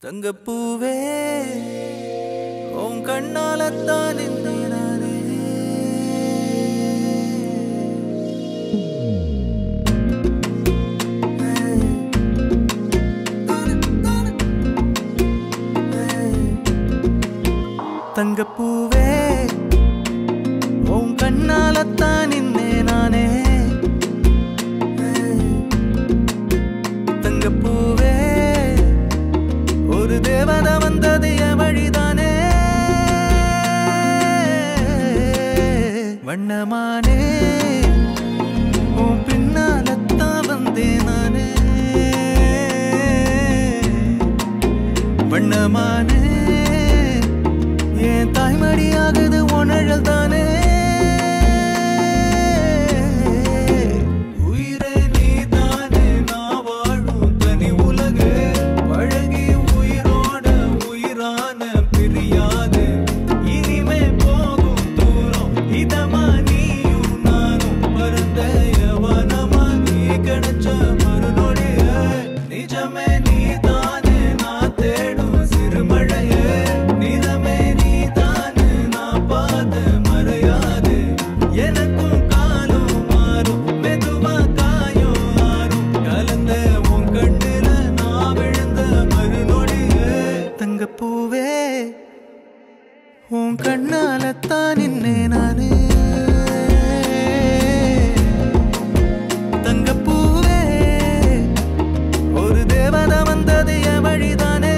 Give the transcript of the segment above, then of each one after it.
தங்கப்பூவே உன் கண்ணாலத்தான் நானே தங்கப்பூவே உன் கண்ணாலத்தான் நானே தங்கப்பூவே ஒரு தேவதை வந்தது என் வழிதானே வண்ணமானே உன் பின்னாலத்தான் வந்தேன் நானே வண்ணமானே என் தாய்மடியாகுது உணழல் தானே தங்கப்பூவே உன் கண்ணாலத்தான் நானே தங்கப்பூவே ஒரு தேவதை வந்தது என் வழிதானே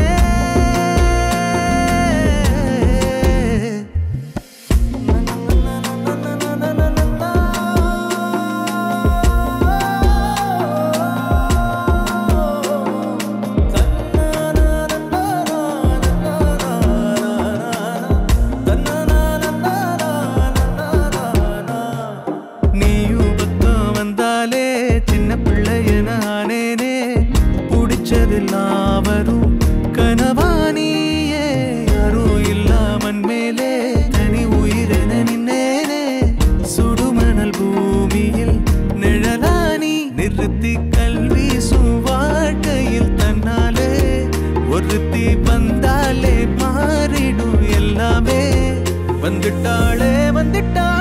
வரும் கனவானியே யாரும் இல்லாமன் மேலே தனி உயிரென நின்னேனே சுடுமணல் பூமியில் நிழலானி நிறுத்தி கல்வி வாழ்க்கையில் தன்னாலே ஒருத்தி வந்தாலே மாறிடும் எல்லாமே வந்துட்டாளே வந்துட்டா